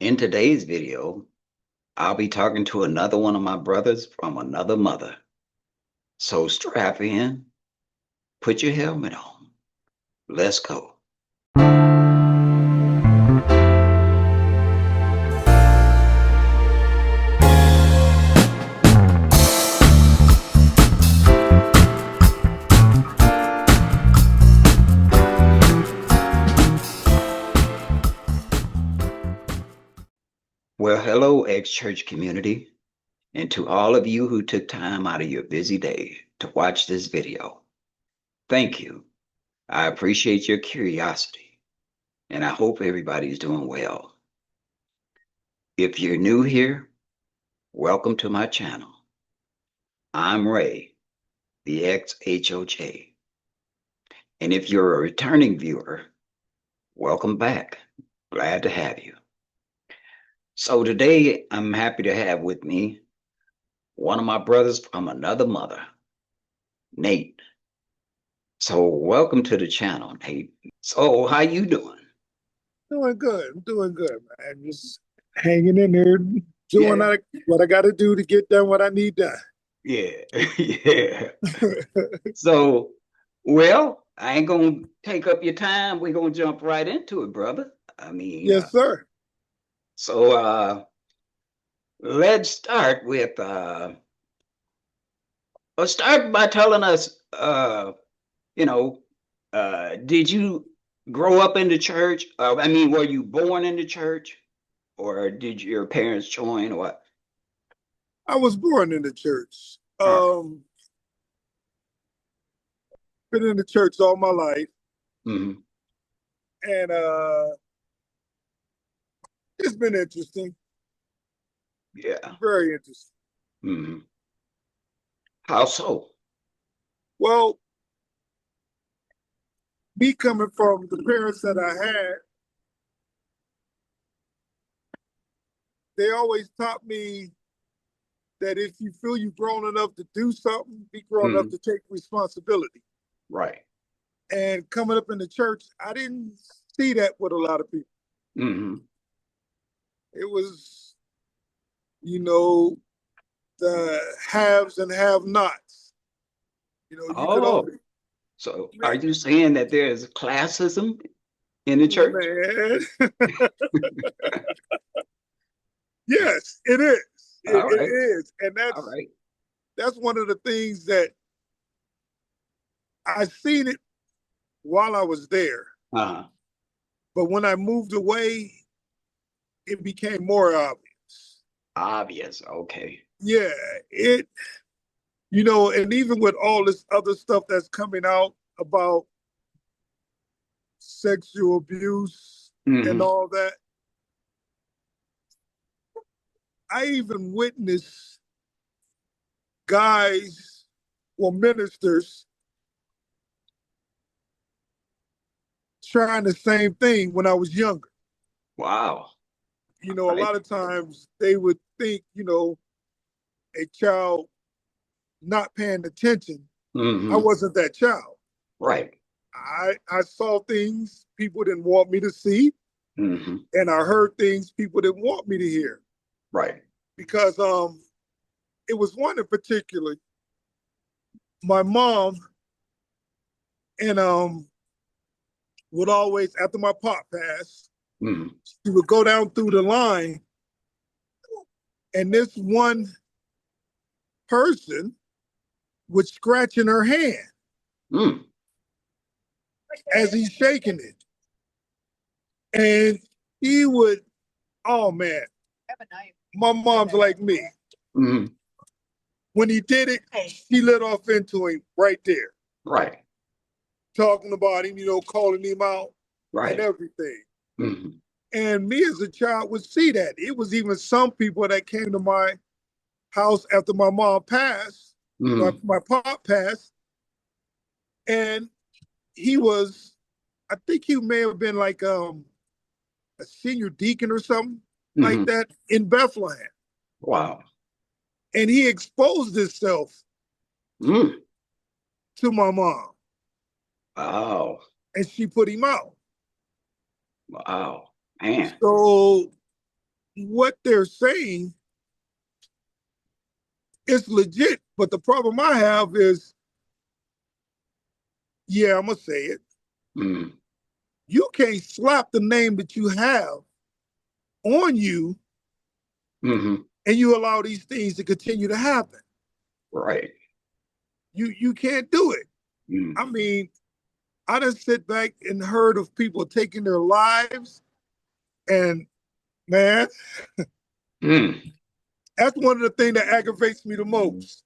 In today's video, I'll be talking to another one of my brothers from another mother. So strap in, put your helmet on. Let's go. Well, hello, ex-church community, and to all of you who took time out of your busy day to watch this video. Thank you. I appreciate your curiosity, and I hope everybody's doing well. If you're new here, welcome to my channel. I'm Ray, the Ex-HOJ. And if you're a returning viewer, welcome back. Glad to have you. So today I'm happy to have with me one of my brothers from another mother, Nate. So welcome to the channel, Nate. So how you doing? Doing good. I'm doing good, man. Just hanging in there, doing Yeah, what I got to do to get done what I need done. yeah, yeah. So, well, I ain't gonna take up your time. We're gonna jump right into it, brother. I mean, Yes, sir. so let's start with start by telling us you know, did you grow up in the church? I mean, were you born in the church, or did your parents join, or what? I was born in the church. All right. Been in the church all my life, Mm-hmm. and it's been interesting, Yeah. very interesting. Mm-hmm. How so? Well, me coming from the parents that I had, they always taught me that if you feel you've grown enough to do something, be grown enough Mm-hmm. to take responsibility. Right. And coming up in the church, I didn't see that with a lot of people. Mm-hmm. It was, you know, the haves and have nots. You could Oh, only, so are man, you saying that there's classism in the church? man. Yes, it is. It, All it right. is. And All right. that's one of the things that I seen it while I was there. Uh-huh. But when I moved away, it became more obvious. Obvious. Okay. Yeah, it, and even with all this other stuff that's coming out about sexual abuse and Mm-hmm. all that, I even witnessed guys or ministers trying the same thing when I was younger. Wow. A Right. lot of times they would think, a child not paying attention. I Mm-hmm. wasn't that child. Right. I saw things people didn't want me to see, Mm-hmm. and I heard things people didn't want me to hear Right. because it was one in particular. My mom and would always, after my pop passed, Mm-hmm. she would go down through the line, and this one person would scratch in her hand Mm. as he's shaking it. And he would, oh man, my mom's like me. Mm-hmm. When he did it, she lit off into him right there, Right. talking about him, calling him out and Right. everything. Mm-hmm. And me as a child would see that. It was even some people that came to my house after my mom passed, Mm-hmm. my pop passed, and he was, I think he may have been like a senior deacon or something like Mm-hmm. that in Bethlehem. Wow. And he exposed himself Mm. to my mom, Wow. and she put him out. Wow. Man. So what they're saying is legit. But the problem I have is, yeah, I'm gonna say it. Mm. You can't slap the name that you have on you, Mm-hmm. and you allow these things to continue to happen. Right. You can't do it. Mm. I mean, I just sit back and heard of people taking their lives, and man, Mm. that's one of the things that aggravates me the most.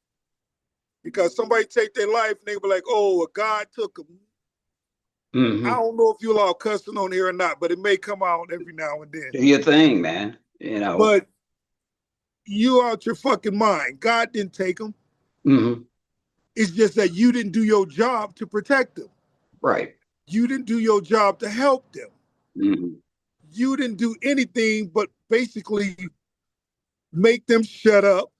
Because somebody take their life and they be like, "Oh, God took them." I Mm-hmm. don't know if you allow cussing on here or not, but it may come out every now and then. Do your thing, man. You know. But you out your fucking mind. God didn't take them. Mm-hmm. It's just that you didn't do your job to protect them. Right. You didn't do your job to help them. Mm-hmm. You didn't do anything but basically make them shut up,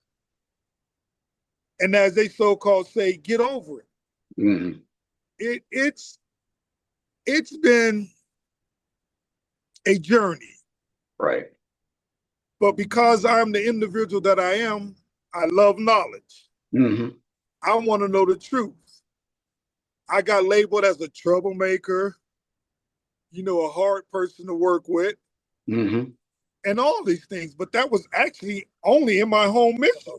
and as they so-called say, get over it. Mm-hmm. It's been a journey, Right. but because I'm the individual that I am, I love knowledge. Mm-hmm. I want to know the truth. I got labeled as a troublemaker, a hard person to work with, Mm-hmm. and all these things. But that was actually only in my home mission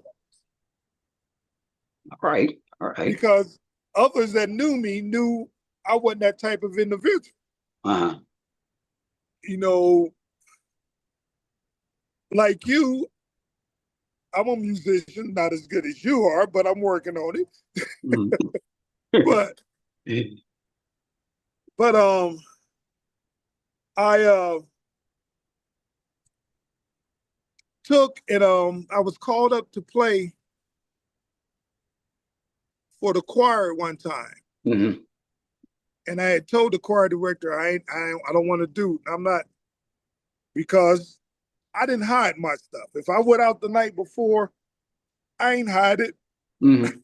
All right. All right. because others that knew me knew I wasn't that type of individual. Uh-huh. You know, like you, I'm a musician, not as good as you are, but I'm working on it. Mm-hmm. But but I took and I was called up to play for the choir one time. Mm-hmm. And I had told the choir director, I don't want to do. I'm not, because I didn't hide my stuff. If I went out the night before, I ain't hide it. Mm-hmm.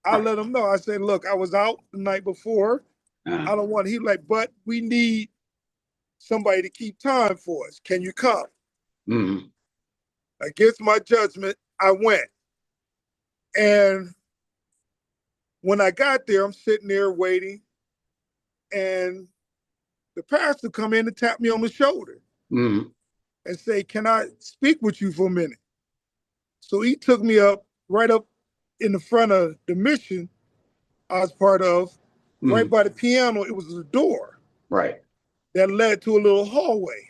I Right. let them know. I said, look, I was out the night before. Uh-huh. I don't want. He like, but we need somebody to keep time for us. Can you come? Mm-hmm. Against my judgment, I went. And when I got there, I'm sitting there waiting, and the pastor come in and tap me on the shoulder Mm-hmm. and say, "Can I speak with you for a minute?" So he took me right up in the front of the mission I was part of, right Mm-hmm. by the piano. It was a door Right. that led to a little hallway.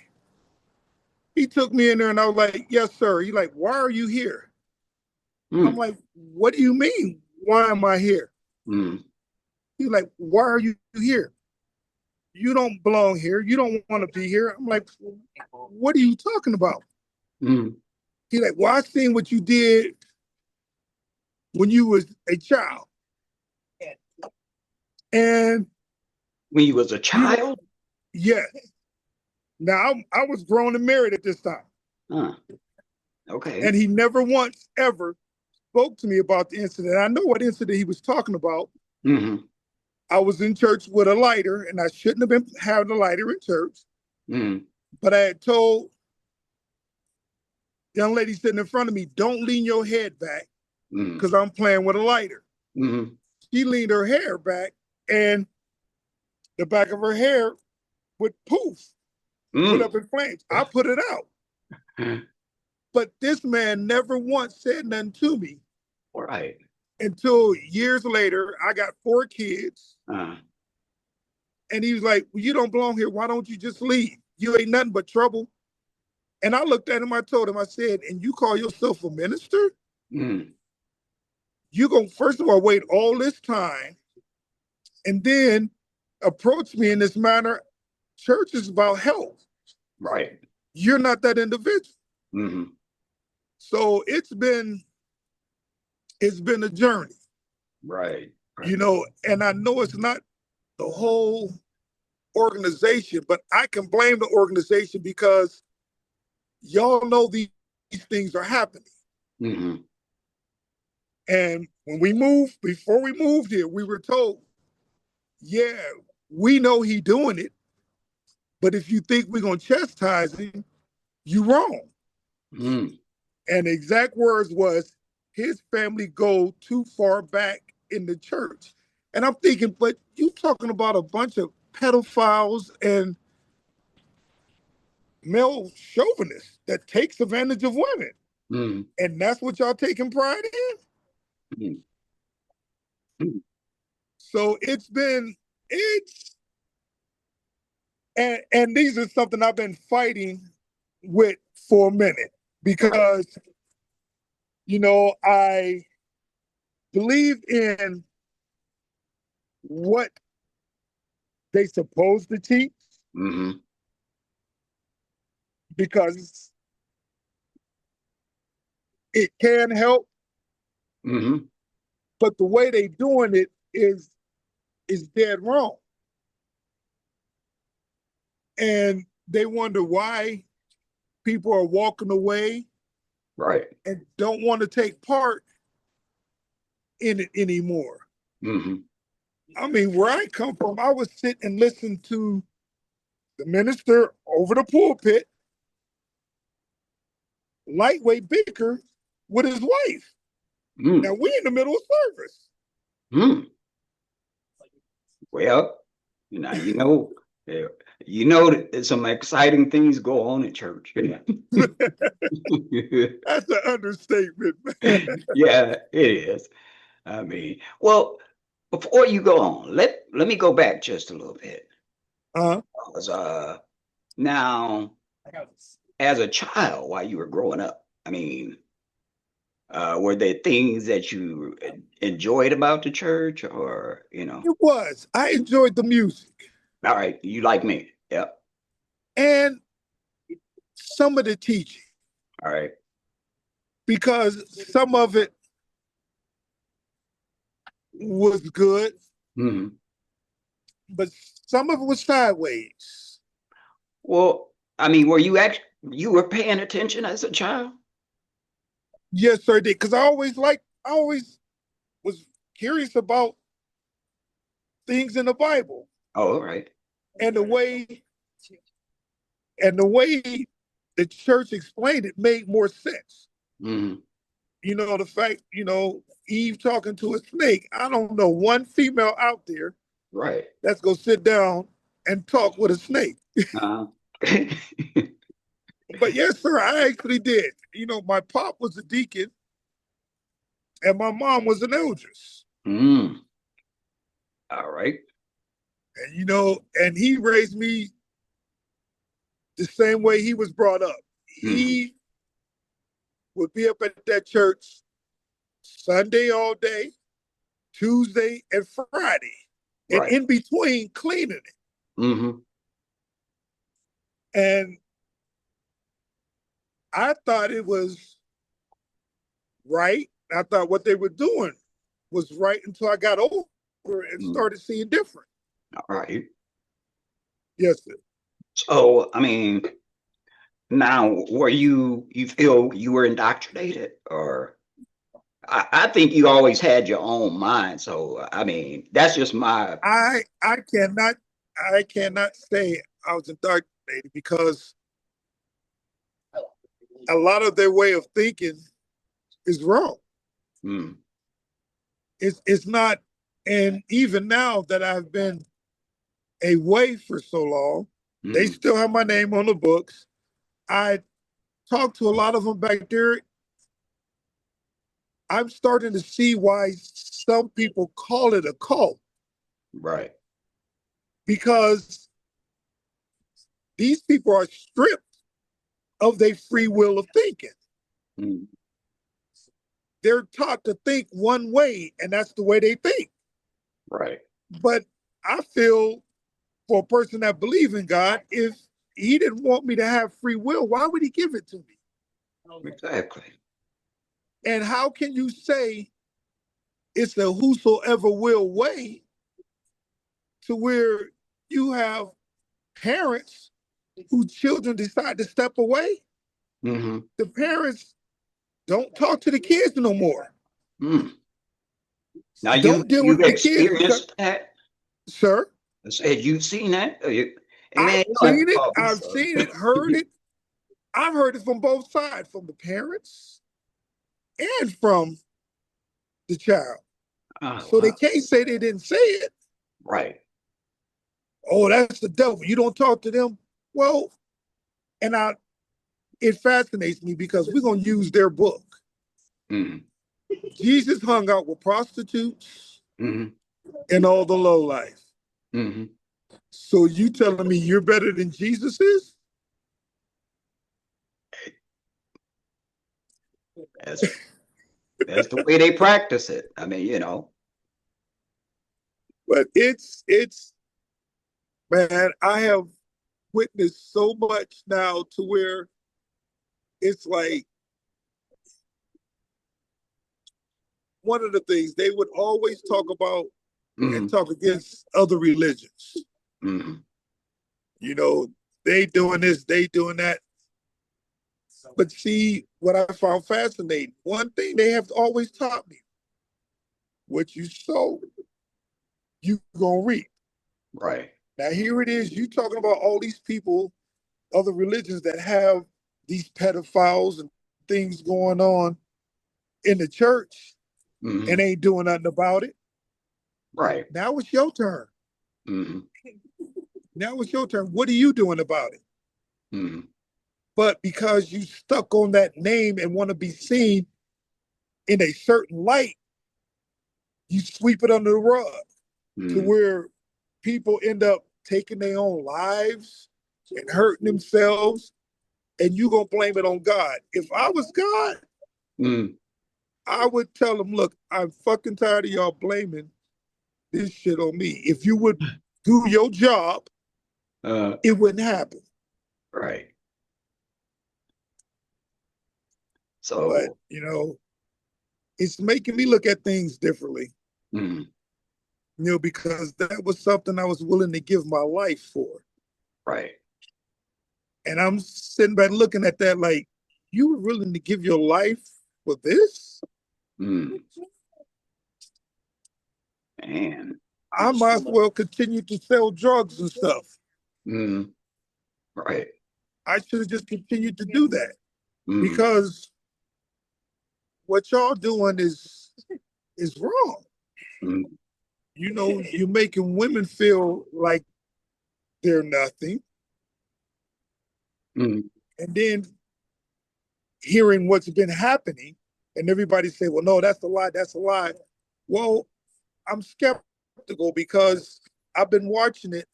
He took me in there and I was like, "Yes, sir." He like, "Why are you here?" I'm Mm-hmm. like, "What do you mean? Why am I here?" Mm-hmm. He's like, "Why are you here? You don't belong here. You don't want to be here." I'm like, "What are you talking about?" Mm-hmm. He's like, "Well, I seen what you did when you was a child. And When you was a you, child? yes." Now, I was grown and married at this time. Huh. Okay. And he never once ever spoke to me about the incident. I know what incident he was talking about. Mm-hmm. I was in church with a lighter, and I shouldn't have been having a lighter in church. Mm-hmm. But I had told the young lady sitting in front of me, "Don't lean your head back Mm-hmm. because I'm playing with a lighter." Mm-hmm. She leaned her hair back, and the back of her hair would poof, went Mm. up in flames. I put it out. But this man never once said nothing to me All right. until years later. I got 4 kids. Uh, And he was like, "Well, you don't belong here. Why don't you just leave? You ain't nothing but trouble." And I looked at him, I told him, I said, "And you call yourself a minister? mm. You gonna first of all wait all this time and then approach me in this manner? Church is about health. Right. You're not that individual." Mm-hmm. So it's been a journey, Right. Right. and I know it's not the whole organization, but I can blame the organization because y'all know these things are happening. Mm-hmm. And before we moved here, we were told, "Yeah, we know he doing it, but if you think we're gonna chastise him, you wrong." Mm. And the exact words was, his family go too far back in the church. And I'm thinking, but you talking about a bunch of pedophiles and male chauvinists that takes advantage of women. Mm. And that's what y'all taking pride in? Mm. Mm. So it's and these are something I've been fighting with for a minute Right. because I believe in what they supposed to teach Mm-hmm. because it can help, Mm-hmm. but the way they doing it is dead wrong. And they wonder why people are walking away Right. and don't want to take part in it anymore. Mm-hmm. I mean, where I come from, I would sit and listen to the minister over the pulpit, lightweight bicker with his wife. Mm. Now we in the middle of service. Mm. Well, now uh, that some exciting things go on in church. That's an understatement. Yeah, it is. I mean, well, before you go on, let me go back just a little bit. uh, 'Cause, now, as a child, while you were growing up, I mean, were there things that you enjoyed about the church, or it was. I enjoyed the music all right, you like me? Yep. and some of the teaching All right. because some of it was good, Hmm. but some of it was sideways. Well, I mean, you were paying attention as a child? Yes, sir, I did. Because I always was curious about things in the Bible Oh, all right. and the way the church explained it made more sense. Hmm. The fact, Eve talking to a snake. I don't know one female out there Right. that's gonna sit down and talk with a snake. Uh, But yes, sir, I actually did. My pop was a deacon and my mom was an elders. mm, all right. And and he raised me the same way he was brought up. Hmm. He would be up at that church Sunday all day, Tuesday and Friday, and Right. in between cleaning it. Hmm. And I thought it was right. I thought what they were doing was right until I got older and Mm, started seeing different. all right. Yes, sir. So, I mean, now, were you feel you were indoctrinated, or I think you always had your own mind. So, I mean, that's just my. I cannot say I was indoctrinated because a lot of their way of thinking is wrong. Mm, It's not, and even now that I've been away for so long, they mm, still have my name on the books. I talked to a lot of them back there. I'm starting to see why some people call it a cult right. because these people are stripped of their free will of thinking. Mm, They're taught to think one way, and that's the way they think. right. But I feel for a person that believes in God, if he didn't want me to have free will, why would he give it to me? Exactly. And how can you say it's a whosoever will way to where you have parents whose children decide to step away? Hmm. The parents don't talk to the kids no more. Mm. Now Don't deal you've with the kids because, experienced that. sir, I said you've seen that. And I've man, you don't have to seen it, call me I've sir. seen it, heard it, I've heard it from both sides, from the parents and from the child. Oh, So they wow. can't say they didn't say it. Right. Oh, that's the devil. You don't talk to them. Well, and it fascinates me because we're gonna use their book. Mm-hmm. Jesus hung out with prostitutes Mm-hmm. and all the low life. Mm-hmm. So you telling me you're better than Jesus is? That's that's the way they practice it. I mean, you know. But it's man, I have witnessed so much now to where it's like one of the things they would always talk about and Mm-hmm. talk against other religions. Mm-hmm. You know, they doing this, they doing that. But see, what I found fascinating, one thing they have always taught me, what you sow, you gonna reap. Right. Now here it is, you talking about all these people, other religions that have these pedophiles and things going on in the church and Mm-hmm. ain't doing nothing about it. Right. Now it's your turn. Mm-hmm. Now it's your turn. What are you doing about it? Mm-hmm. But because you stuck on that name and want to be seen in a certain light, you sweep it under the rug to Mm-hmm. where people end up taking their own lives and hurting themselves, and you gonna blame it on God. If I was God, Mm-hmm. I would tell them, look, I'm fucking tired of y'all blaming this shit on me. If you would do your job, Uh, it wouldn't happen. right. But So, it's making me look at things differently. mm, Because that was something I was willing to give my life for. right. And I'm sitting back looking at that like, you were willing to give your life for this? Mm, and I might as well continue to sell drugs and stuff. mm, right. I should have just continued to do that Mm, because what y'all doing is wrong. mm, You're making women feel like they're nothing. mm, And then hearing what's been happening, and everybody say, well, no, that's a lie, that's a lie. Well, I'm skeptical because I've been watching it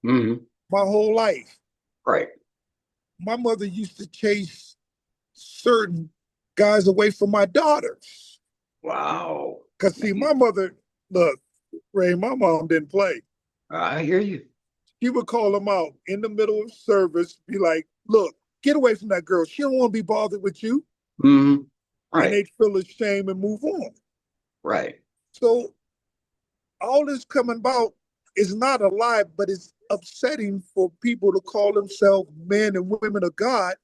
mm, my whole life. right. My mother used to chase certain guys away from my daughters. Wow. Because, see, Man, my mother, look, Ray, my mom didn't play. I hear you. She would call them out in the middle of service, be like, look, get away from that girl. She don't want to be bothered with you. Mm, And right. they'd feel ashamed and move on. Right. So all this coming about is not a lie, but it's upsetting for people to call themselves men and women of God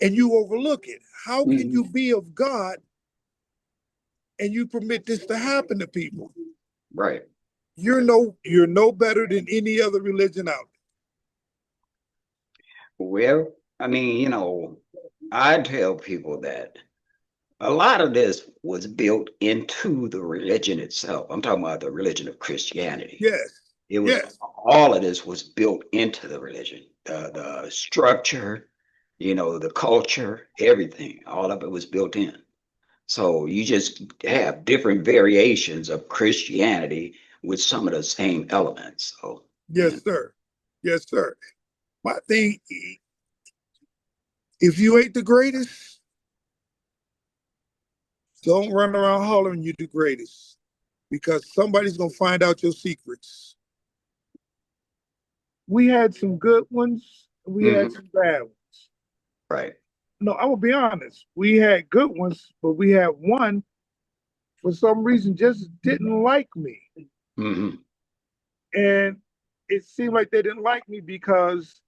and you overlook it. How can Mm, you be of God and you permit this to happen to people? right. You're no better than any other religion out Well, I mean, I tell people that a lot of this was built into the religion itself. I'm talking about the religion of Christianity. there. Yes, It was yes, all of this was built into the religion, the structure, the culture, everything. All of it was built in. So you just have different variations of Christianity with some of the same elements. So, yes, sir. Yes, sir. My thing, if you ain't the greatest, don't run around hollering you the greatest because somebody's gonna find out your secrets. We had some good ones, we had mhm, some bad ones. right. No, I'm gonna be honest. We had good ones, but we had one for some reason just didn't like me. Hmm. And it seemed like they didn't like me because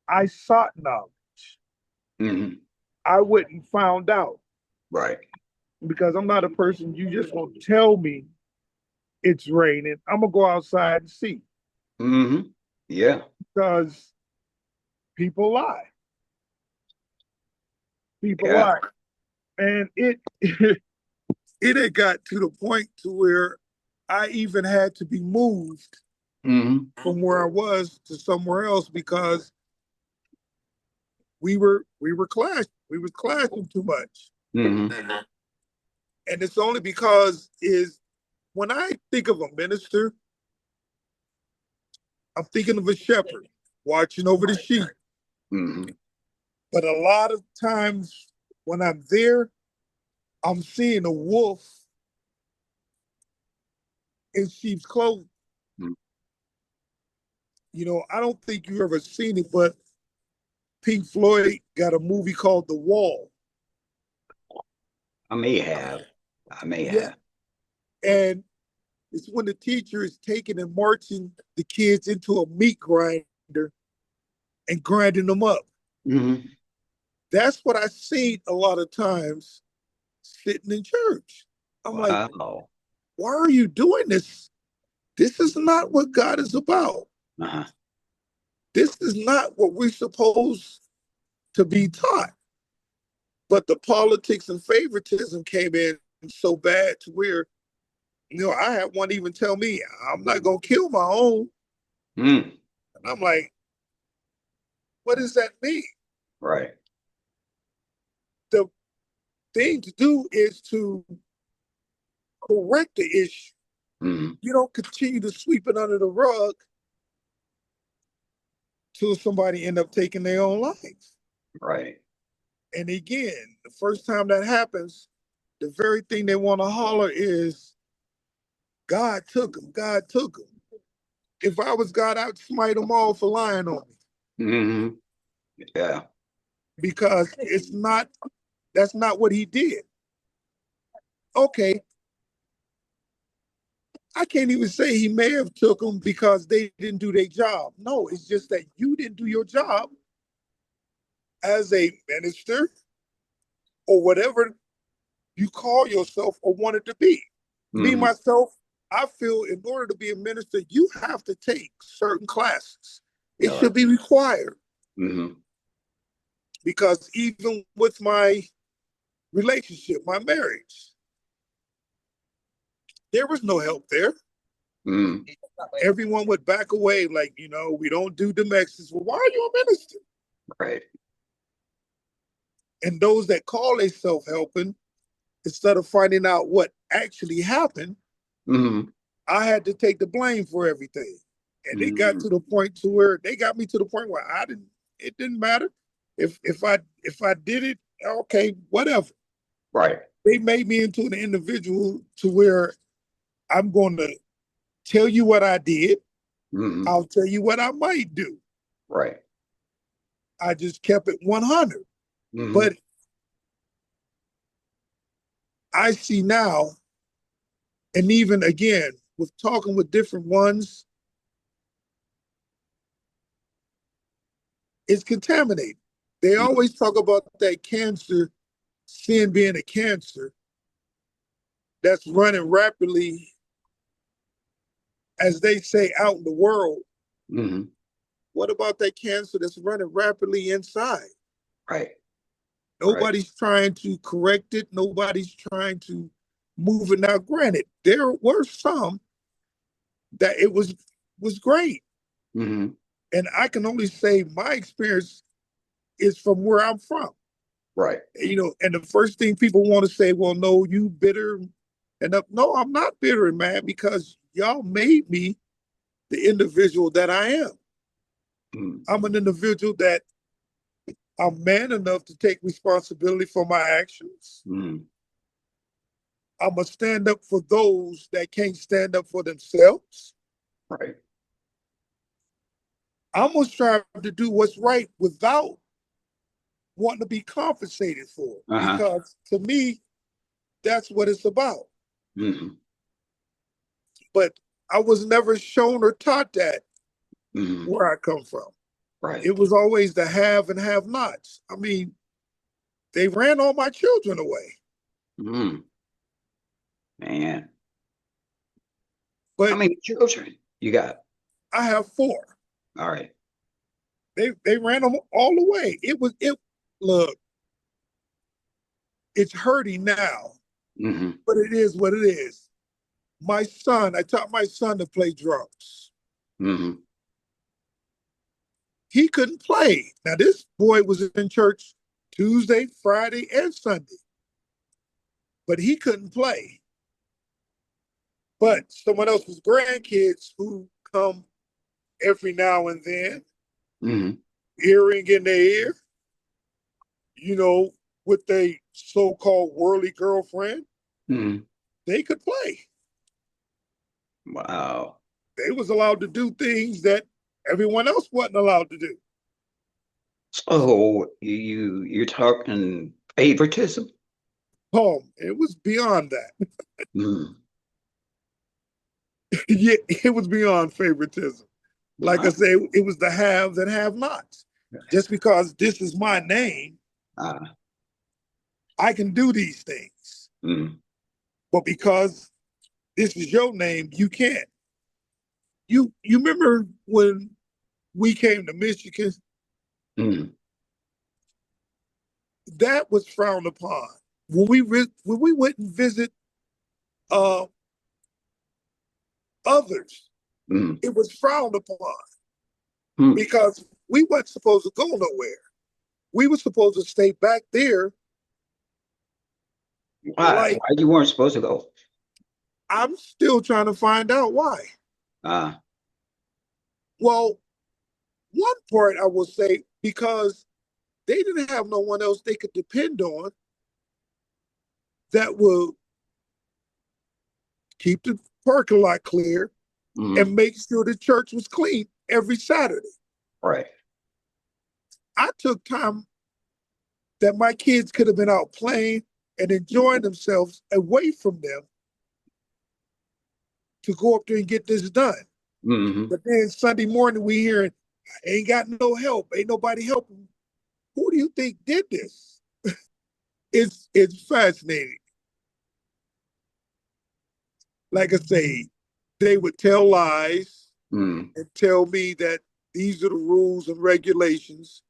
I sought knowledge. Hmm. I wouldn't found out Right. because I'm not a person you just won't tell me it's raining. I'm gonna go outside and see Hmm. Yeah. because People lie. People Yeah. lie. And it had got to the point to where I even had to be moved Mm-hmm. from where I was to somewhere else because we was clashing too much. Mm-hmm. And it's only because is when I think of a minister, I'm thinking of a shepherd watching over the sheep. Mm-hmm. But a lot of times when I'm there, I'm seeing a wolf in sheep's clothing. Mm-hmm. You know, I don't think you ever seen it, but Pink Floyd got a movie called The Wall. I may have. I may Yeah. have. And it's when the teacher is taking and marching the kids into a meat grinder and grinding them up. Mm-hmm. That's what I see a lot of times sitting in church. I'm like, Wow. why are you doing this? This is not what God is about. Uh-huh. This is not what we're supposed to be taught. But the politics and favoritism came in so bad to where, I had one even tell me, I'm not going to kill my own. Mm. And I'm like, what does that mean? Right. The thing to do is to correct the issue. Mm-hmm. You don't continue to sweep it under the rug till somebody end up taking their own life. Right. And again, the first time that happens, the very thing they want to holler is, God took him. God took him. If I was God, I'd smite them all for lying on me Mm-hmm. Yeah. because that's not what he did. Okay, I can't even say he may have took them because they didn't do their job. No, it's just that you didn't do your job as a minister or whatever you call yourself or wanted to be. Me, Mm-hmm. myself, I feel in order to be a minister, you have to take certain classes. It Yeah. should Right. be required Mm-hmm. because even with my relationship, my marriage, there was no help there. Mm-hmm. Everyone would back away, like, we don't do domestics. Well, why are you a minister? Right. And those that call themselves helping, instead of finding out what actually happened, Mm-hmm. I had to take the blame for everything. And it got Mm-hmm. to the point to where they got me to the point where it didn't matter. If I did it, okay, whatever. Right. They made me into an individual to where I'm going to tell you what I did. Mm-hmm. I'll tell you what I might do. Right. I just kept it 100. Mm-hmm. But I see now, and even again, with talking with different ones, it's contaminated. They always talk about that cancer, sin being a cancer that's running rapidly, as they say, out in the world. Mm-hmm. What about that cancer that's running rapidly inside? Right. Right. Nobody's trying to correct it. Nobody's trying to move it. Now, granted, there were some that it was great. Mm-hmm. And I can only say my experience is from where I'm from. Right. And the first thing people want to say, well, no, you bitter. No, I'm not bitter, man, because y'all made me the individual that I am. Mm-hmm. I'm an individual that I'm man enough to take responsibility for my actions. Mm-hmm. I'm going to stand up for those that can't stand up for themselves. Right. I'm going to strive to do what's right without wanting to be compensated for it. Uh-huh. Because to me, that's what it's about. Mm-hmm. But I was never shown or taught that Mm-hmm. where I come from. Right. It was always the have and have nots. I mean, they ran all my children away. Mm-hmm. Man. How But many children you got? I have four. All right. They ran them all the way. It look, it's hurting now, Mm-hmm. but it is what it is. My son, I taught my son to play drums. Mm-hmm. He couldn't play. Now this boy was in church Tuesday, Friday, and Sunday, but he couldn't play. But someone else's grandkids who come every now and then, Mm-hmm. earring in their ear, you know, with a so-called worldly girlfriend, Mm-hmm. they could play. Wow. They was allowed to do things that everyone else wasn't allowed to do. So you're talking favoritism? It was beyond that. Mm. Yeah, it was beyond favoritism. Like I Wow. say, it was the haves and have nots. Just because this is my name, Ah. I can do these things. Mm. But because this is your name, you can't. You remember when we came to Michigan? Mm. That was frowned upon. When we went and visit uh, others, Mm. it was frowned upon Mm. because we weren't supposed to go nowhere. We were supposed to stay back there. Why? Like, Why you weren't supposed to go? I'm still trying to find out why. Ah. Well, one part I will say because they didn't have no one else they could depend on that will keep the parking lot clear and Mm. make sure the church was clean every Saturday. Right. I took time that my kids could have been out playing and enjoying themselves away from them to go up there and get this done. Mm-hmm. But then Sunday morning we hearing, ain't got no help, ain't nobody helping. Who do you think did this? It's fascinating. Like I say, they would tell lies Mm. and tell me that these are the rules and regulations.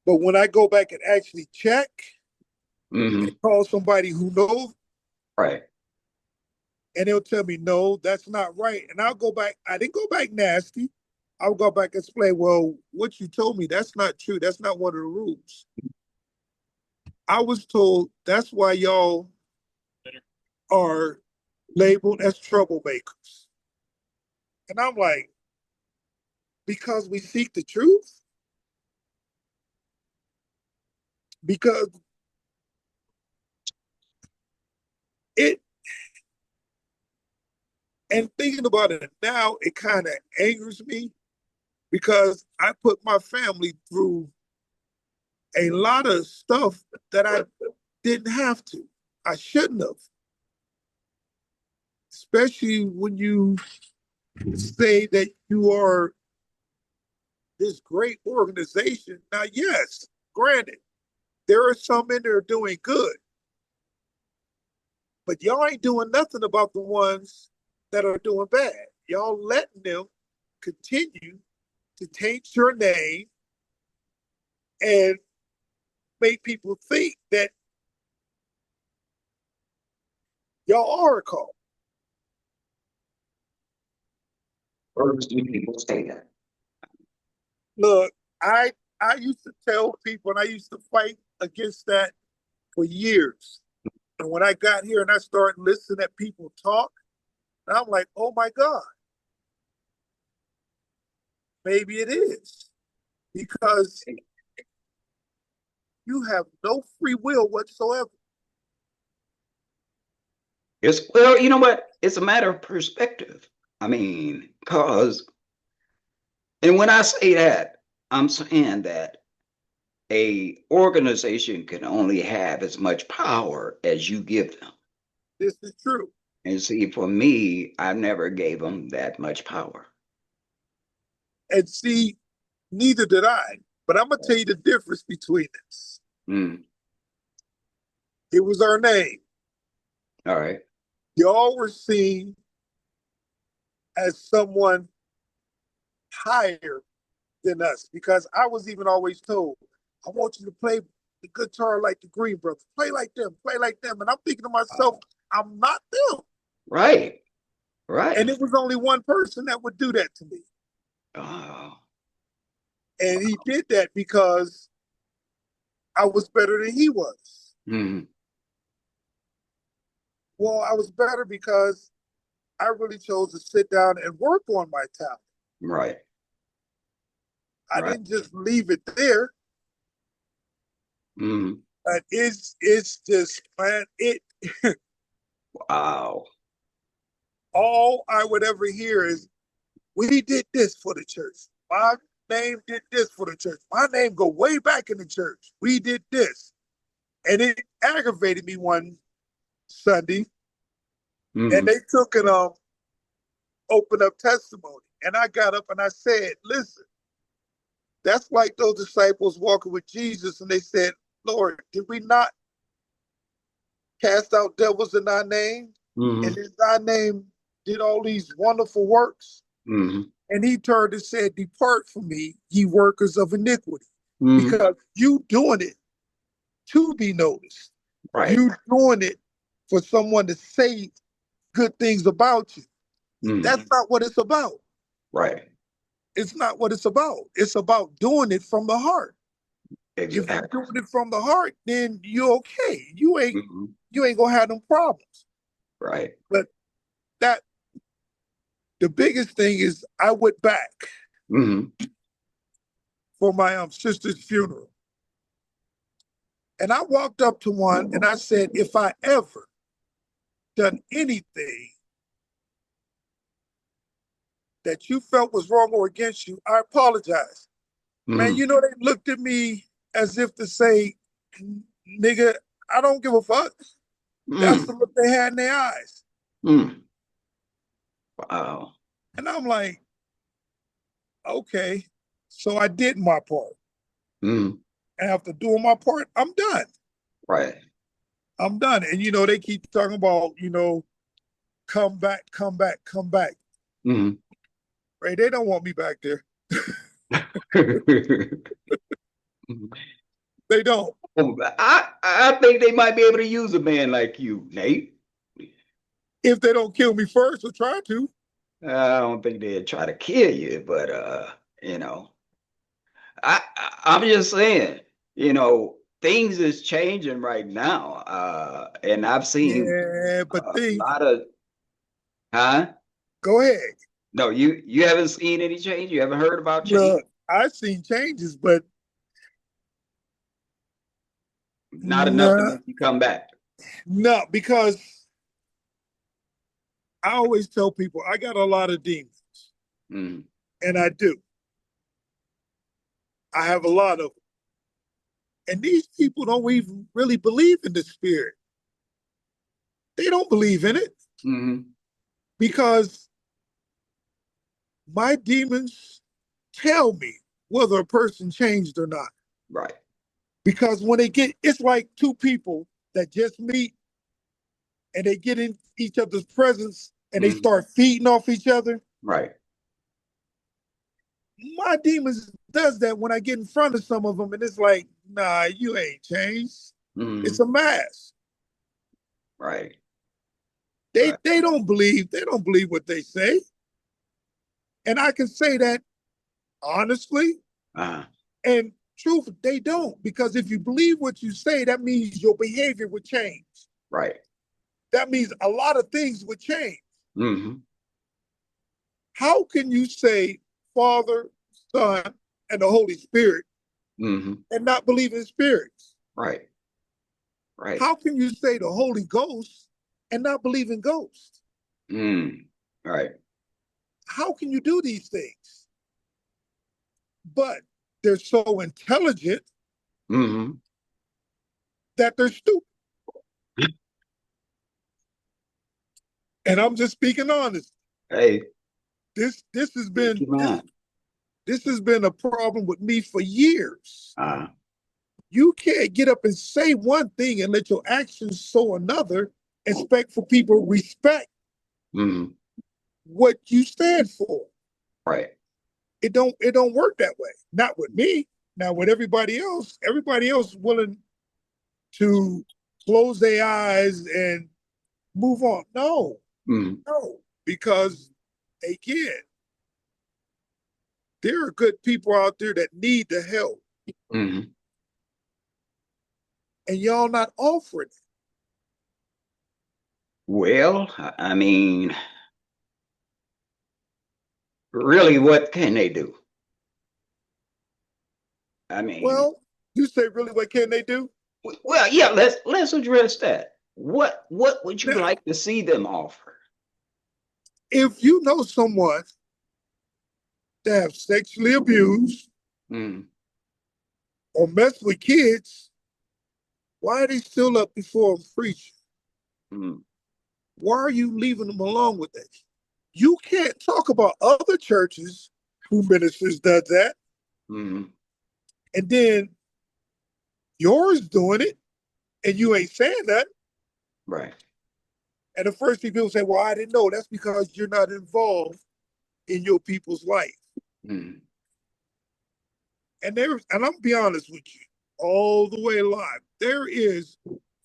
But when I go back and actually check and Mm-hmm. call somebody who knows, Right. and they'll tell me, no, that's not right. And I'll go back. I didn't go back nasty. I'll go back and explain, well, what you told me, that's not true. That's not one of the rules. I was told that's why y'all are labeled as troublemakers. And I'm like, because we seek the truth? Because it, and thinking about it now, it kind of angers me because I put my family through a lot of stuff that I didn't have to. I shouldn't have, especially when you say that you are this great organization. Now, yes, granted, there are some in there doing good, but y'all ain't doing nothing about the ones that are doing bad. Y'all letting them continue to taint your name and make people think that y'all are a cult. First, do people say that? Look, I used to tell people and I used to fight against that for years. And when I got here and I started listening at people talk, I'm like, oh my God, maybe it is. Because you have no free will whatsoever. It's well, you know what? It's a matter of perspective. I mean, cause, and when I say that, I'm saying that a organization can only have as much power as you give them. This is true. And see, for me, I never gave them that much power. And see, neither did I. But I'm going to tell you the difference between us. Mm. It was our name. All right. Y'all were seen as someone higher than us, because I was even always told, I want you to play the guitar like the Green Brothers, play like them, play like them. And I'm thinking to myself, I'm not them. Right. And Right. it was only one person that would do that to me. Oh. And he did that because I was better than he was. Mm-hmm. Well, I was better because I really chose to sit down and work on my talent. Right. I Right. didn't just leave it there. Mm-hmm. But it's just, man, it Wow. all I would ever hear is, we did this for the church. My name did this for the church. My name go way back in the church. We did this. And it aggravated me one Sunday. And Mm-hmm. they took an open up testimony. And I got up and I said, listen, that's like those disciples walking with Jesus and they said, Lord, did we not cast out devils in thy name? And Mm-hmm. in thy name did all these wonderful works? Mm-hmm. And he turned and said, depart from me, ye workers of iniquity, Mm-hmm. because you doing it to be noticed. Right. You doing it for someone to say good things about you. Mm-hmm. That's not what it's about. Right. It's not what it's about. It's about doing it from the heart. If you're Exactly. doing it from the heart, then you're okay. Mm-hmm. You ain't gonna have no problems. Right. But that the biggest thing is I went back Mm-hmm. for my sister's funeral. And I walked up to one and I said, if I ever done anything that you felt was wrong or against you, I apologize. Man, Mm-hmm. you know, they looked at me as if to say, nigga, I don't give a fuck. That's Mm-hmm. the look they had in their eyes. Mm-hmm. Wow. And I'm like, okay. So I did my part. Mm-hmm. And after doing my part, I'm done. Right. I'm done. And, you know, they keep talking about, come back, come back, come back. Mm-hmm. Right? They don't want me back there. They don't. I think they might be able to use a man like you, Nate. If they don't kill me first or try to. I don't think they'd try to kill you, but you know, I'm just saying, things is changing right now. And I've seen Yeah, but a lot of, huh? go ahead. No, you haven't seen any change. You haven't heard about change. Look, I've seen changes, but Not enough to nah, make you come back. no, because I always tell people I got a lot of demons, Mm, and I do. I have a lot of them. And these people don't even really believe in the spirit. They don't believe in it mm, because my demons tell me whether a person changed or not. right. Because when it's like two people that just meet and they get in each other's presence and they Mm, start feeding off each other. right. My demons does that when I get in front of some of them, and it's like, nah, you ain't changed. It's Mm, a mask. right. They Right. they don't believe. They don't believe what they say, and I can say that honestly Uh, and truth. They don't, because if you believe what you say, that means your behavior would change. right. That means a lot of things would change. Mm, How can you say Father, Son, and the Holy Spirit mm, and not believe in spirits? right. Right. How can you say the Holy Ghost and not believe in ghosts? Mm, right. How can you do these things? But they're so intelligent Mm, that they're stupid. And I'm just speaking honest. hey, This has speak been your mind. this has been a problem with me for years. Uh, You can't get up and say one thing and let your actions show another. Expect for people to respect mm, what you stand for. right. it don't work that way. Not with me. Now with everybody else willing to close their eyes and move on. No, Mm-hmm. no, because again, there are good people out there that need the help, Mm-hmm. and y'all not offering it. Well, I mean, really, what can they do? I mean, Well, you say really, what can they do? well, yeah, let's address that. What would you Now, like to see them offer? if you know someone that have sexually abused Mm, or messed with kids, why are they still up before them preaching? mm, Why are you leaving them alone with that? You can't talk about other churches who ministers does that, mm, and then yours doing it, and you ain't saying that. right. And the first thing people say, "Well, I didn't know." That's because you're not involved in your people's life. Mm, And I'm be honest with you, all the way alive, there is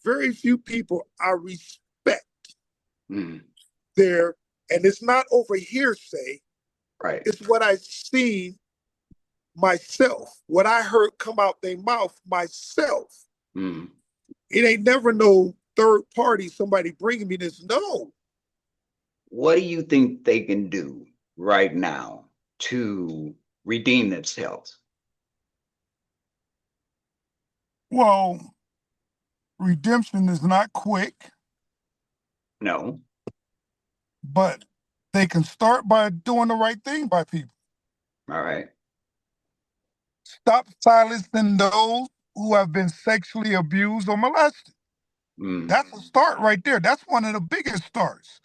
very few people I respect mm, there, and it's not over hearsay. right. It's what I seen myself, what I heard come out their mouth myself. Mm. It ain't never no third party, somebody bringing me this. No. What do you think they can do right now to redeem themselves? Well, redemption is not quick, No. but they can start by doing the right thing by people. All right. Stop silencing those who have been sexually abused or molested. Mm, That's a start right there. That's one of the biggest starts.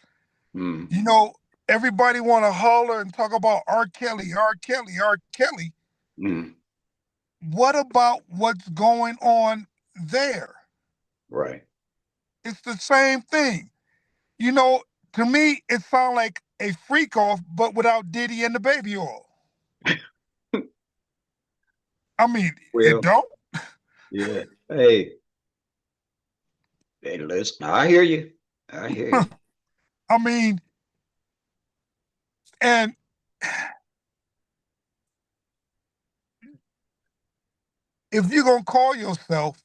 mm, You know, everybody want to holler and talk about R. Kelly, R. Kelly, R. Kelly. mm, What about what's going on there? right. It's the same thing. You know, to me, it sounds like a freak off, but without Diddy and the baby oil. I mean, it Well, don't. yeah. Hey, listen, I hear you. I hear you. I mean, and if you're gonna call yourself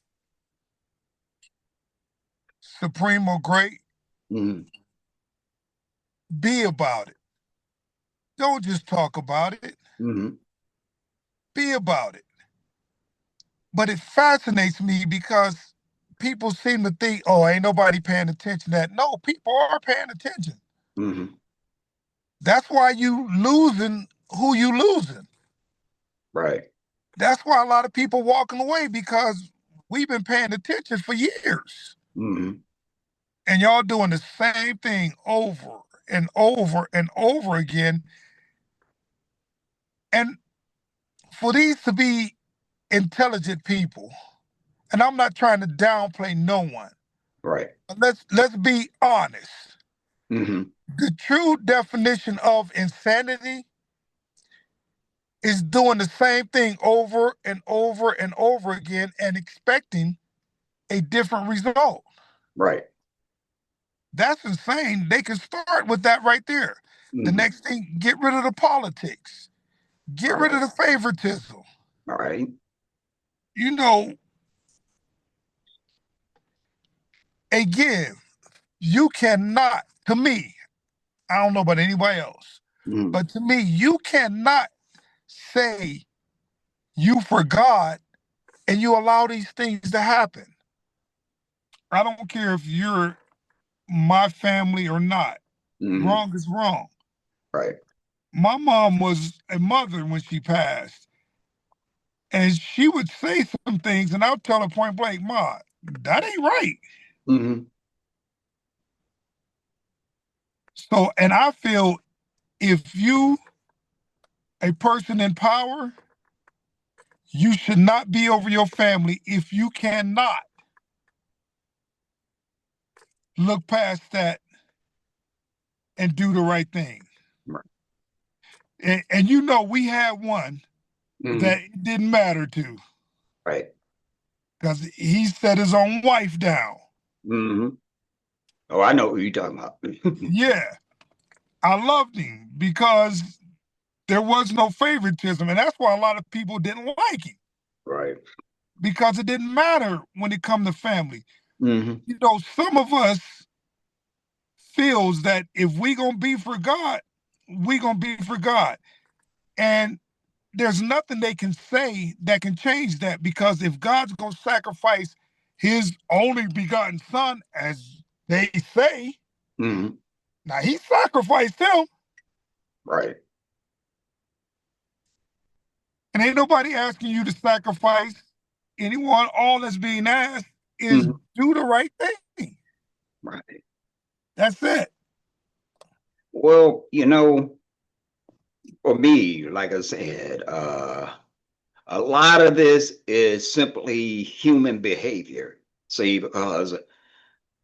supreme or great, Mm, be about it. Don't just talk about it. mm, Be about it. But it fascinates me because people seem to think, oh, ain't nobody paying attention to that. No, people are paying attention. mm, That's why you losing who you losing. right. That's why a lot of people walking away because we've been paying attention for years. Mm, And y'all doing the same thing over and over and over again. And for these to be intelligent people, and I'm not trying to downplay no one, right. but let's be honest. Mm, The true definition of insanity is doing the same thing over and over and over again and expecting a different result. right. That's insane. They can start with that right there. The Mm, next thing, get rid of the politics, get all rid of right. the favoritism. All right. You know, again, you cannot, to me, I don't know about anybody else, Mm, but to me, you cannot say you for God and you allow these things to happen. I don't care if you're my family or not. mm, Wrong is wrong. right. My mom was a mother when she passed, and she would say some things, and I'll tell her point blank, Ma, that ain't right. Mm, So, and I feel if you, a person in power, you should not be over your family if you cannot look past that and do the right thing. right. And you know, we had one Hmm. that it didn't matter to Right. because he set his own wife down. Hmm. Oh, I know who you're talking about. Yeah, I loved him because there was no favoritism. And that's why a lot of people didn't like him Right. because it didn't matter when it come to family. Hmm. You know, some of us feels that if we gonna be for God, we gonna be for God. And there's nothing they can say that can change that because if God's gonna sacrifice his only begotten son, as they say, Hmm. now he sacrificed him, Right. and ain't nobody asking you to sacrifice anyone. All that's being asked is Hmm. do the right thing. Right. That's it. Well, for me, like I said, a lot of this is simply human behavior. See, because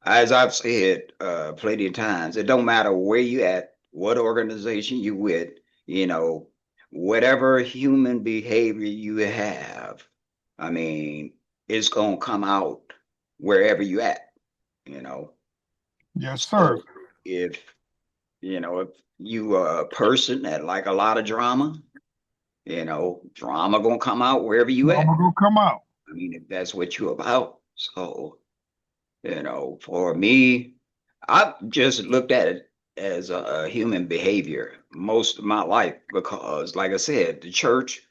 as I've said plenty of times, it don't matter where you at, what organization you with, you know, whatever human behavior you have, I mean, it's gonna come out wherever you at, you know. Yes, sir. So if if you are a person that like a lot of drama, drama gonna come out wherever you I'm at. gonna come out. I mean, if that's what you're about. So, for me, I've just looked at it as a human behavior most of my life because, like I said, the church,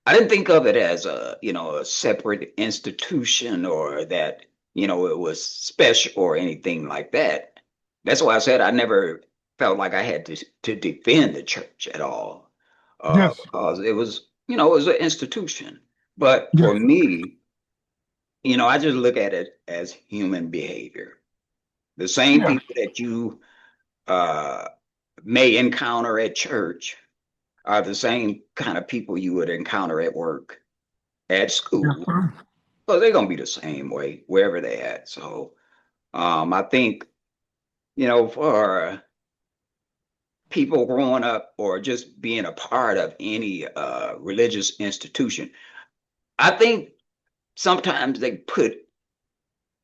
I didn't think of it as a separate institution or that, it was special or anything like that. That's why I said I never felt like I had to defend the church at all, Yes, because it was an institution. But yes, for me, I just look at it as human behavior. The same yes, people that you uh, may encounter at church are the same kind of people you would encounter at work, at yes, school. sir. So they're gonna be the same way wherever they at. So I think for people growing up or just being a part of any religious institution, I think sometimes they put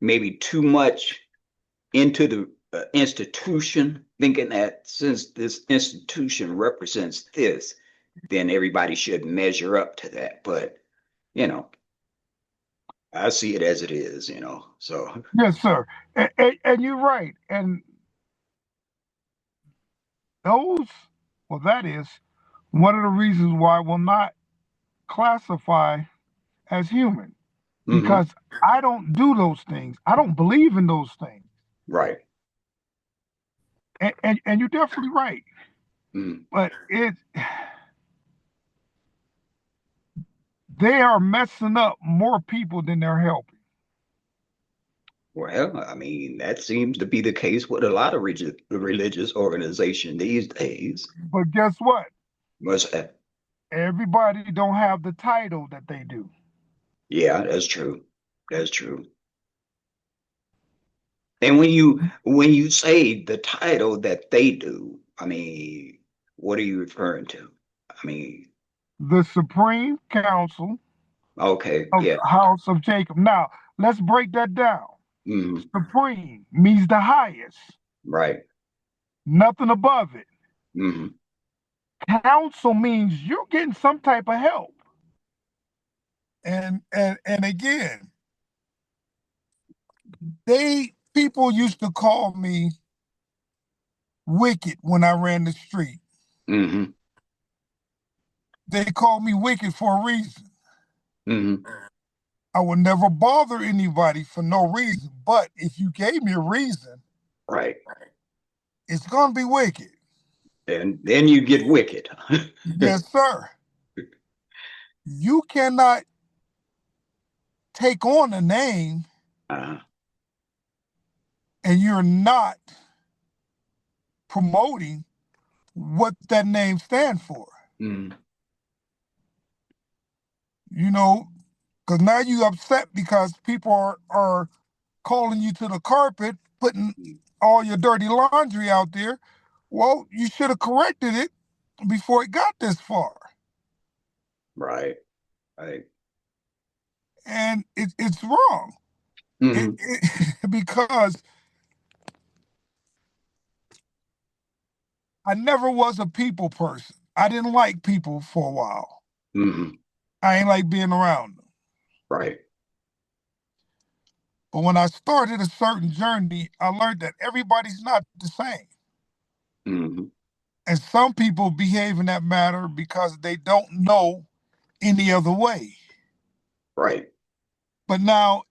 maybe too much into the institution, thinking that since this institution represents this, then everybody should measure up to that. But you know, I see it as it is. So. Yes, sir. And you're right. And those, well, that is one of the reasons why I will not classify as human Hmm. because I don't do those things. I don't believe in those things. Right. And you're definitely right. Mm. But they are messing up more people than they're helping. Well, I mean, that seems to be the case with a lot of religious organization these days. But guess what? Must have, Everybody don't have the title that they do. yeah, that's true. That's true. And when you say the title that they do, I mean, what are you referring to? I mean, The Supreme Council okay, of yeah, the House of Jacob. Now, let's break that down. hmm, Supreme means the highest, right, nothing above it. hmm, Council means you're getting some type of help. And again, they people used to call me wicked when I ran the street. hmm, They called me wicked for a reason. hmm, I would never bother anybody for no reason. But if you gave me a reason, right. it's gonna be wicked. And then you get wicked. Yes, sir. You cannot take on a name uh, and you're not promoting what that name stands for. mm, You know, because now you upset because people are calling you to the carpet, putting mm, all your dirty laundry out there. Well, you should have corrected it before it got this far. Right. Right. And it's wrong. Mm-hmm. Because I never was a people person. I didn't like people for a while. Mm-hmm. I ain't like being around them. Right. But when I started a certain journey, I learned that everybody's not the same. Mm-hmm. And some people behave in that manner because they don't know any other way. Right. But now,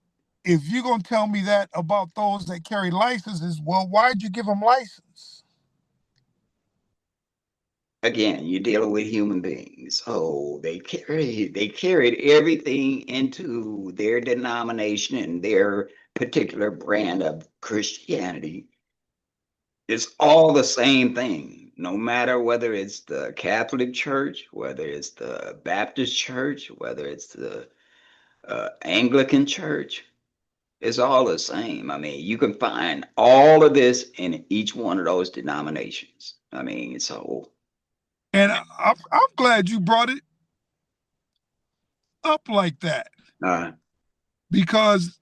if you're going to tell me that about those that carry licenses, well, why'd you give them license? Again, you're dealing with human beings. So they carried everything into their denomination and their particular brand of Christianity. It's all the same thing, no matter whether it's the Catholic Church, whether it's the Baptist Church, whether it's the Anglican Church. It's all the same. I mean, you can find all of this in each one of those denominations. I mean, so And I'm glad you brought it up like that, uh, because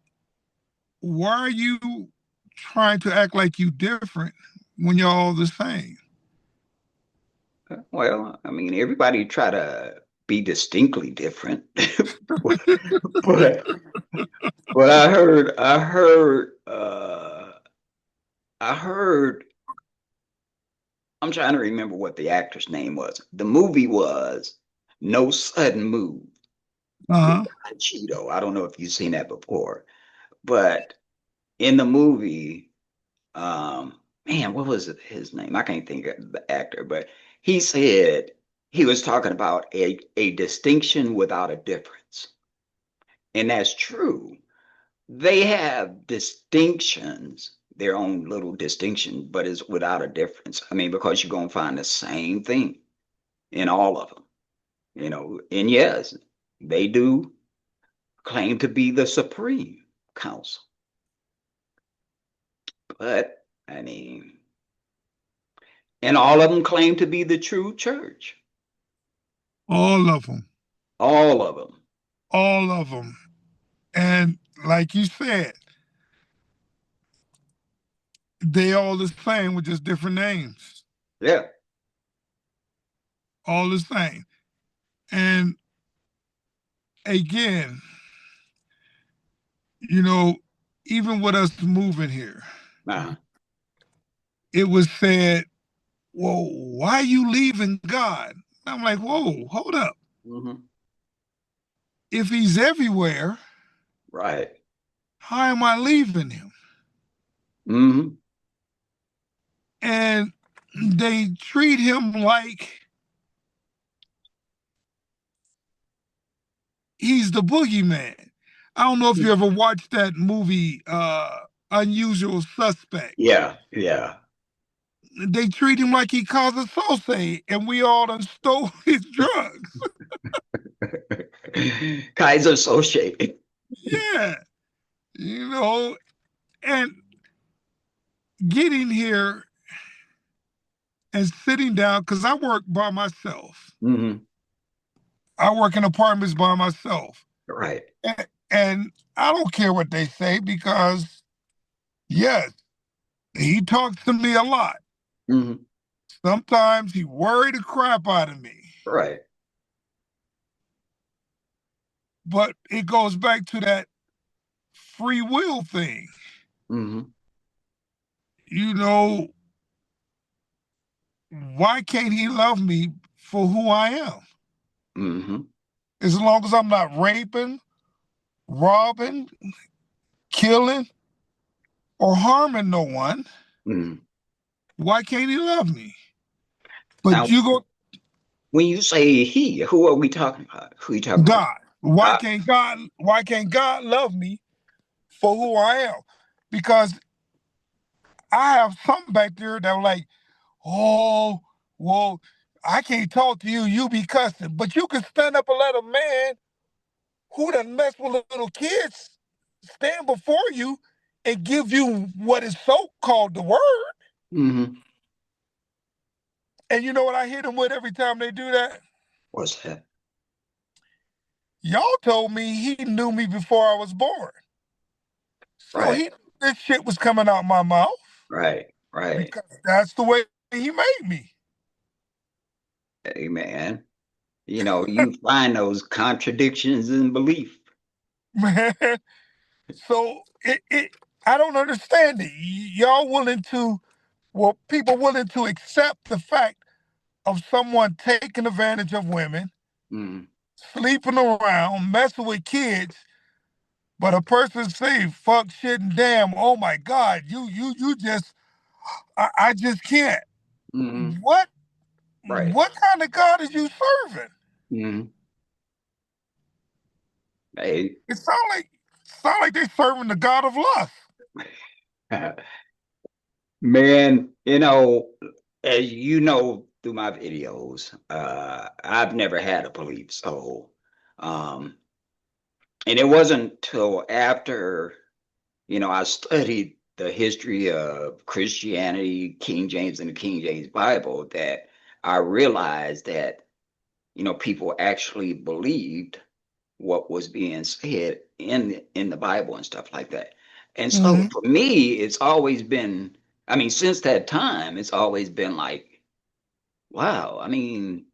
why are you trying to act like you different when you're all the same? well, I mean, everybody try to be distinctly different, but but I heard. I'm trying to remember what the actor's name was. The movie was No Sudden Move with Uh-huh. Don Cheeto. I don't know if you've seen that before, but in the movie, man, what was his name? I can't think of the actor, but he said he was talking about a distinction without a difference. And that's true. They have distinctions, their own little distinction, but it's without a difference. I mean, because you're going to find the same thing in all of them, and yes, they do claim to be the supreme council, but I mean, and all of them claim to be the true church. All of them. All of them. All of them. And like you said, they all the same with just different names. Yeah. All the same. And again, you know, even with us moving here, Uh-huh. it was said, well, why are you leaving God? I'm like, whoa, hold up. Hmm. If he's everywhere, Right. how am I leaving him? Hmm. And they treat him like he's the boogeyman. I don't know if you ever watched that movie, Unusual Suspect. Yeah. Yeah. They treat him like he caused a sauce, and we all done stole his drugs. Kaiser associated. Yeah, you know, and getting here and sitting down, because I work by myself. Hmm. I work in apartments by myself. Right. And I don't care what they say because, yes, he talks to me a lot. Hmm. Sometimes he worried the crap out of me. Right. But it goes back to that free will thing. Hmm. You know, why can't he love me for who I am? Hmm. As long as I'm not raping, robbing, killing, or harming no one, Hmm. why can't he love me? But Now, you go, when you say he, who are we talking about? Who are you talking about? God, why God. can't God, why can't God love me for who I am? Because I have some back there that were like, oh, well, I can't talk to you, you be cussing. But you can stand up and let a man who done mess with little kids stand before you and give you what is so called the word, Hmm. And you know what I hit them with every time they do that? What's that? Y'all told me he knew me before I was born. So Right, he this shit was coming out my mouth right, right. because that's the way he made me. Hey, man. You find those contradictions in belief. Man. So it I don't understand it. Y'all willing to well, people willing to accept the fact of someone taking advantage of women, Mm, sleeping around, messing with kids, but a person say fuck shit and damn, oh my God, you just I just can't. mm, What right. what kind of God is you serving? Mm, hey, It sound like they serving the God of lust. man, as you know through my videos, I've never had a belief. So, um, and it wasn't till after, I studied the history of Christianity, King James and the King James Bible that I realized that, people actually believed what was being said in the Bible and stuff like that. And so Mm-hmm. for me, it's always been, I mean, since that time, it's always been like, wow, I mean,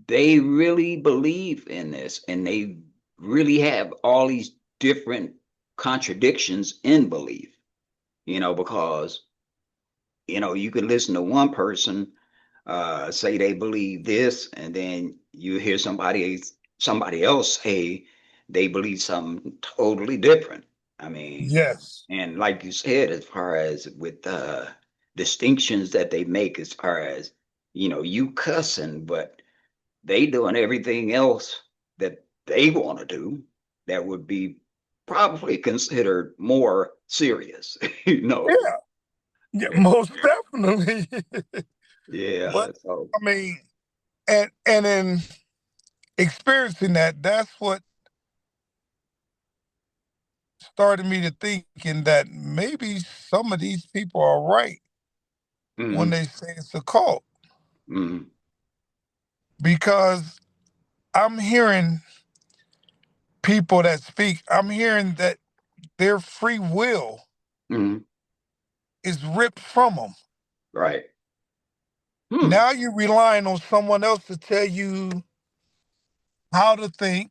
they really believe in this and they really have all these different contradictions in belief, because you could listen to one person say they believe this, and then you hear somebody else say they believe something totally different. I mean, Yes. and like you said, as far as with distinctions that they make, as far as you cussing, but they doing everything else that they want to do, that would be probably considered more serious, you know. Yeah. Yeah, most definitely. Yeah. But So. I mean, and in experiencing that, that's what started me to thinking that maybe some of these people are right when Mm-hmm. they say it's a cult. Mm-hmm. Because I'm hearing people that speak, I'm hearing that their free will Mm-hmm. is ripped from them. Right. Hmm. Now you're relying on someone else to tell you how to think,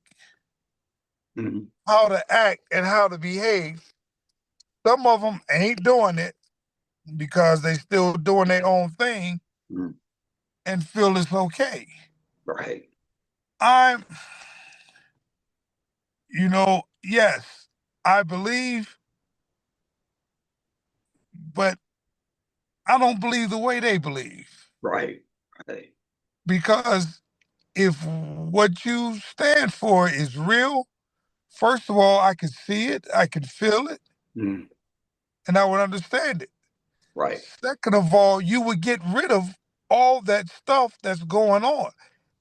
Mm-hmm. how to act, and how to behave. Some of them ain't doing it because they still doing their own thing Mm-hmm. and feel it's okay. Right. I'm, yes, I believe, but I don't believe the way they believe. Right. Right. Because if what you stand for is real, first of all, I can see it, I can feel it, Mm-hmm. and I would understand it. Right. Second of all, you would get rid of all that stuff that's going on.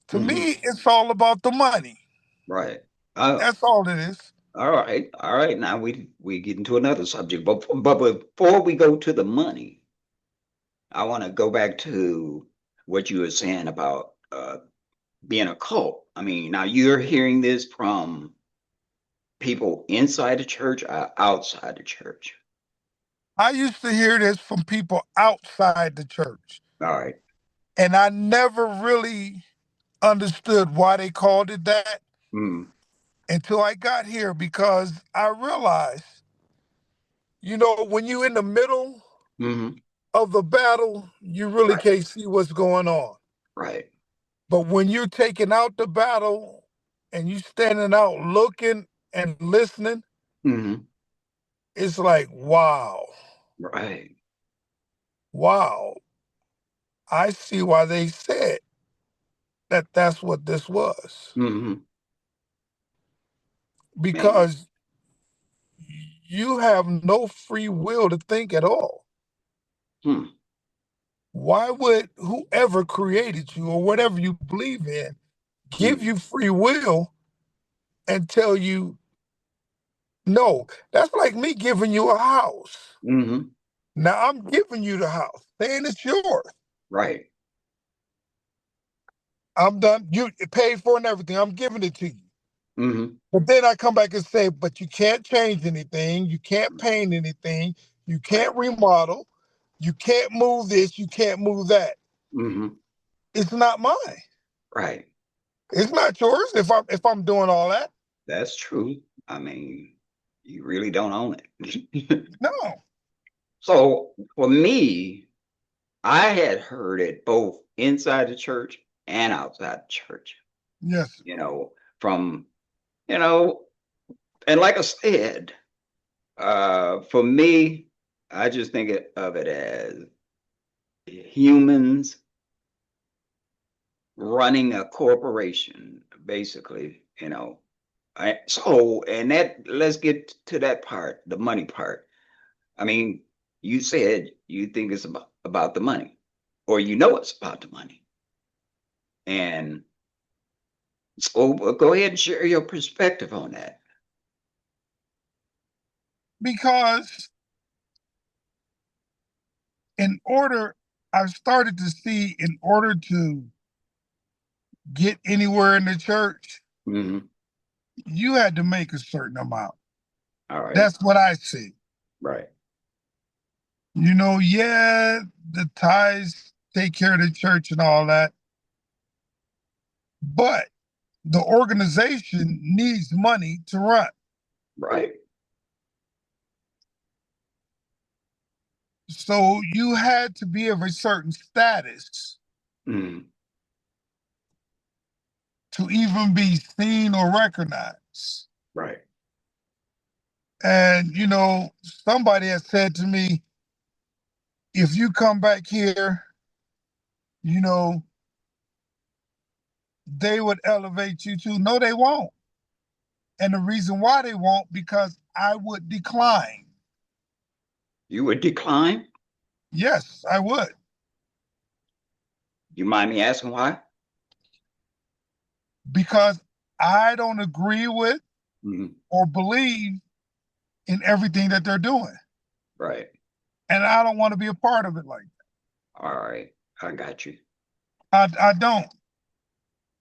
To Mm-hmm. me, it's all about the money. Right. Oh, That's all it is. all right. All right. Now we get into another subject, but before we go to the money, I want to go back to what you were saying about being a cult. I mean, now you're hearing this from people inside the church or outside the church. I used to hear this from people outside the church, All right. and I never really understood why they called it that Mm-hmm. until I got here because I realized, when you're in the middle Mm-hmm. of the battle, you really Right. can't see what's going on. Right. But when you're taking out the battle and you standing out looking and listening, Mm-hmm. it's like, wow, Right. wow. I see why they said that that's what this was. Mm-hmm. Man. Because you have no free will to think at all. Hmm. Why would whoever created you or whatever you believe in give Mm-hmm. you free will and tell you no? That's like me giving you a house. Mm-hmm. Now I'm giving you the house, saying it's yours. Right. I'm done. You paid for and everything. I'm giving it to you. Hmm. But then I come back and say, but you can't change anything. You can't paint anything. You Right. can't remodel. You can't move this. You can't move that. Hmm. It's not mine. Right. It's not yours if I'm doing all that. That's true. I mean, you really don't own it. No. So for me, I had heard it both inside the church and outside the church, Yes. you know, from, you know, and like I said, for me, I just think of it as humans running a corporation, basically, you know. So, and that, let's get to that part, the money part. I mean, you said you think it's about the money, or you know it's about the money. And so go ahead and share your perspective on that. Because in order, I've started to see in order to get anywhere in the church, Hmm. you had to make a certain amount. All right. That's what I see. Right. Yeah, the tithes take care of the church and all that, but the organization needs money to run. Right. So you had to be of a certain status Hmm. to even be seen or recognized. Right. And, somebody has said to me, if you come back here, you know, they would elevate you too. No, they won't. And the reason why they won't, because I would decline. You would decline? Yes, I would. You mind me asking why? Because I don't agree with Hmm. or believe in everything that they're doing. Right. And I don't want to be a part of it like All right. I got you. that. I don't.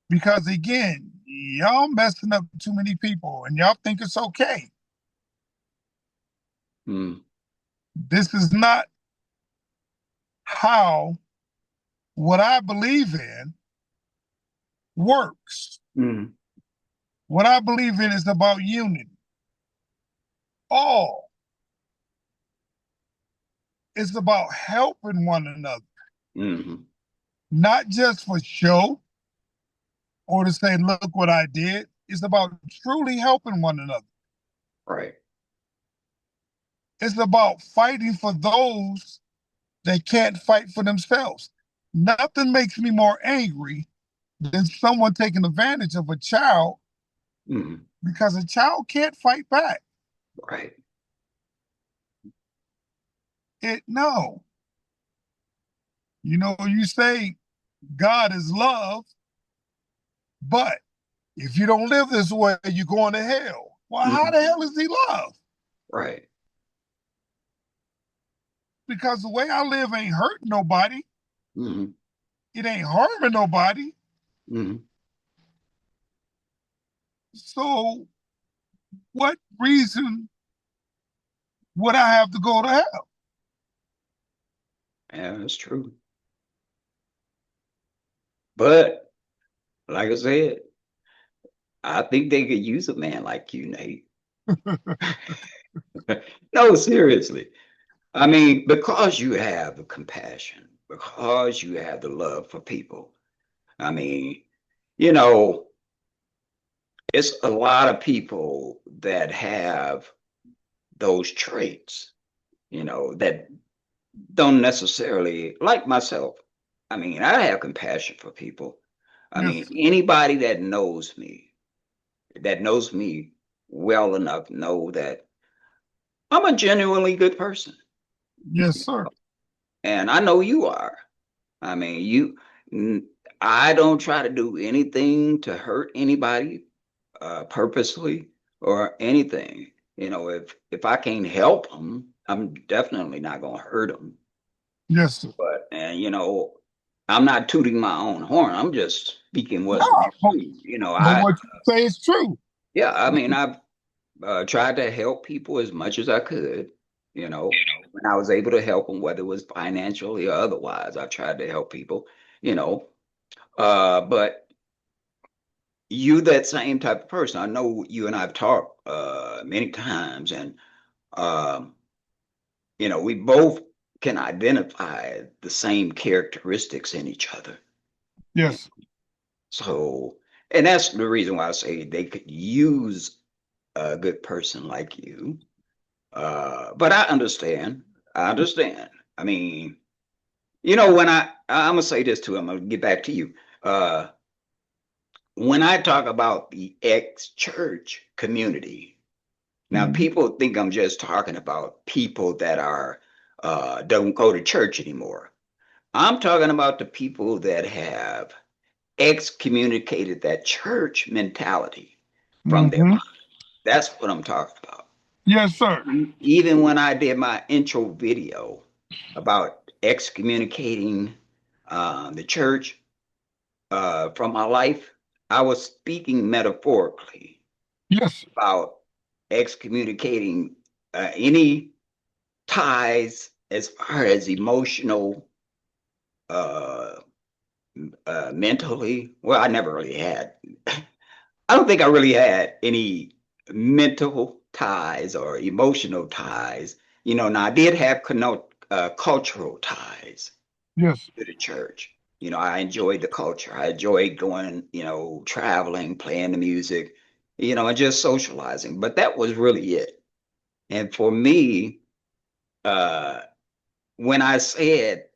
Because again, y'all messing up too many people and y'all think it's okay. Mm. This is not how what I believe in works. Mm. What I believe in is about unity. All. It's about helping one another, Hmm. not just for show or to say, look what I did. It's about truly helping one another. Right. It's about fighting for those that can't fight for themselves. Nothing makes me more angry than someone taking advantage of a child Hmm. because a child can't fight back. Right. No. You say God is love, but if you don't live this way, you're going to hell. Well, how Hmm. the hell is he love? Right. Because the way I live ain't hurting nobody. Hmm. It ain't harming nobody. Hmm. So what reason would I have to go to hell? Yeah, that's true. But like I said, I think they could use a man like you, Nate. No, seriously. I mean, because you have the compassion, because you have the love for people. I mean, you know, it's a lot of people that have those traits, that don't necessarily, like myself. I mean, I have compassion for people. I Yes, mean, anybody that knows me well enough know that I'm a genuinely good person. yes, sir. And I know you are. I mean, I don't try to do anything to hurt anybody purposely or anything. If I can't help them, I'm definitely not going to hurt them. Yes, sir. But, and, I'm not tooting my own horn. I'm just speaking what's No, true. but what you say is true. Yeah, I mean, I've tried to help people as much as I could, when I was able to help them, whether it was financially or otherwise. I tried to help people, you know. But you that same type of person. I know you and I've talked many times, and um, we both can identify the same characteristics in each other. And Yes. so, and that's the reason why I say they could use a good person like you. But I understand. I understand. I mean, when I'm gonna say this too, I'm gonna get back to you. Uh, when I talk about the ex-church community, now Mhm. people think I'm just talking about people that are don't go to church anymore. I'm talking about the people that have excommunicated that church mentality from their Mhm. mind. That's what I'm talking about. Yes, sir. Even when I did my intro video about excommunicating the church from my life, I was speaking metaphorically Yes. about excommunicating any ties as far as emotional, uh, mentally. Well, I never really had. I don't think I really had any mental ties or emotional ties. Now I did have cultural ties Yes. to the church. I enjoyed the culture. I enjoyed going, traveling, playing the music, and just socializing. But that was really it. And for me, uh, when I said,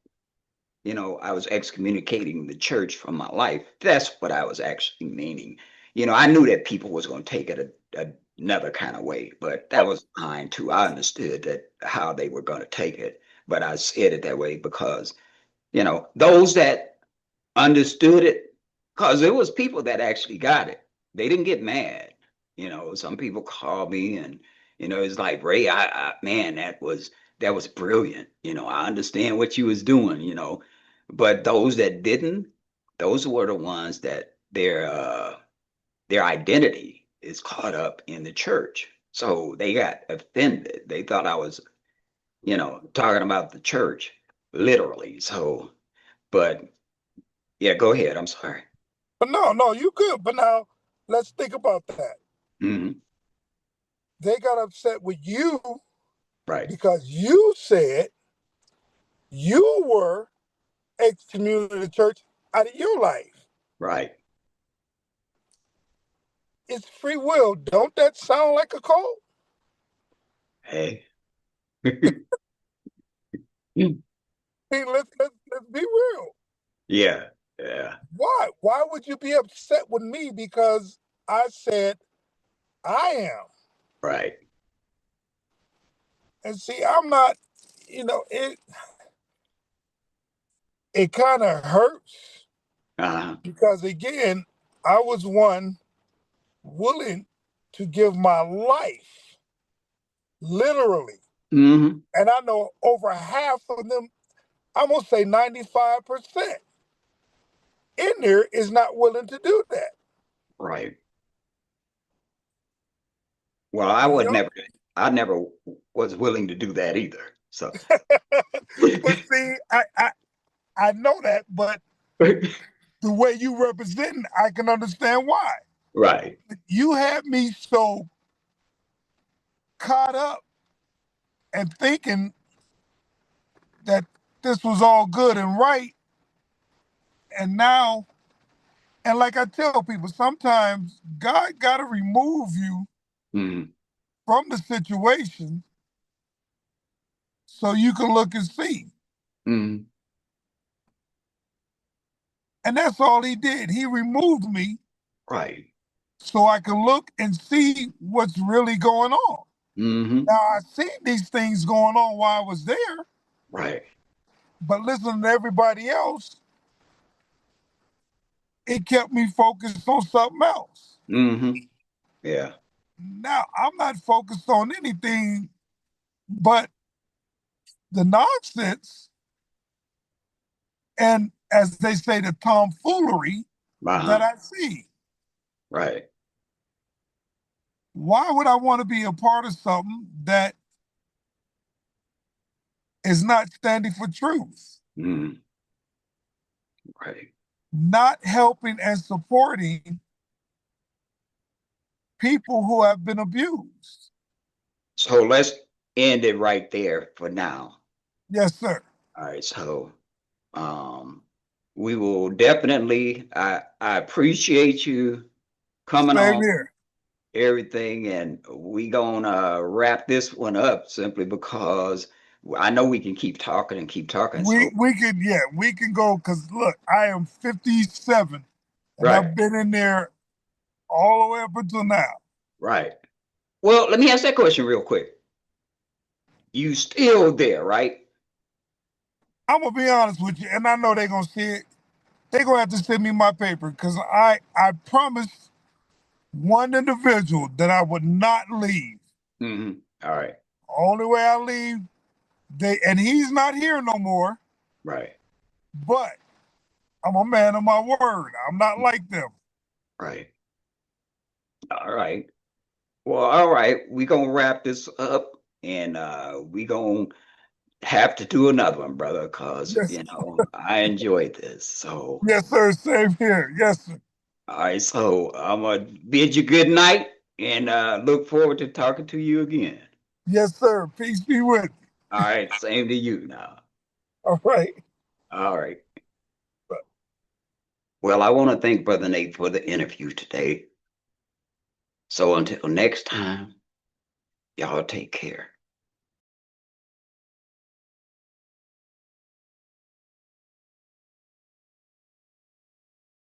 I was excommunicating the church from my life, that's what I was actually meaning. I knew that people was going to take it another kind of way, but that was fine too. I understood that how they were going to take it, but I said it that way because, those that understood it, because there was people that actually got it. They didn't get mad. Some people called me and it's like, Ray, man, that was brilliant. I understand what you was doing. But those that didn't, those were the ones that their identity is caught up in the church. So they got offended. They thought I was, talking about the church literally. So, but yeah, go ahead. I'm sorry. But no, no, you good. But now let's think about that. Hmm. They got upset with you Right, because you said you were excommunicated the church out of your life. right. It's free will. Don't that sound like a cult? Hey. Hey, let's be real. Yeah, yeah, Why? Why would you be upset with me because I said I am? right. And see, I'm not, it kind of hurts Uh-huh. because again, I was one willing to give my life literally. Hmm. And I know over half of them, I'm gonna say 95% in there is not willing to do that. Right. Well, I would You never, I never was willing to do that either. So, but see, I know that, but the way you represent, I can understand why. right. You had me so caught up and thinking that this was all good and right, and now, and like I tell people, sometimes God got to remove you Hmm. from the situation so you can look and see. Hmm. And that's all he did. He removed me Right. so I can look and see what's really going on. Hmm. Now, I seen these things going on while I was there, Right. but listening to everybody else, it kept me focused on something else. Hmm. Yeah. Now, I'm not focused on anything but the nonsense and as they say, the tomfoolery that Uh-huh. I see. Right. Why would I want to be a part of something that is not standing for truth, Mm, right. not helping and supporting people who have been abused? So let's end it right there for now. Yes, sir. All right. So um we will definitely I appreciate you coming Same on here. everything, and we gonna wrap this one up simply because I know we can keep talking and keep talking. So We can go because look, I am 57 and right, I've been in there all the way up until now. right. Well, let me ask that question real quick. You still there, right? I'm gonna be honest with you, and I know they're gonna see it. They're gonna have to send me my paper because I promised one individual that I would not leave. Mm-hmm. All right, Only way I leave, they and he's not here no more. right, But I'm a man of my word. I'm not like them. right. All right. Well, all right. We gonna wrap this up, and we gonna have to do another one, brother, because Yes, I enjoyed this. So, yes, sir. Same here. Yes, sir. all right. So I'm gonna bid you good night, and look forward to talking to you again. Yes, sir. Peace be with you. All right. Same to you now. All right. All right. Well, I want to thank Brother Nate for the interview today. So until next time, y'all take care.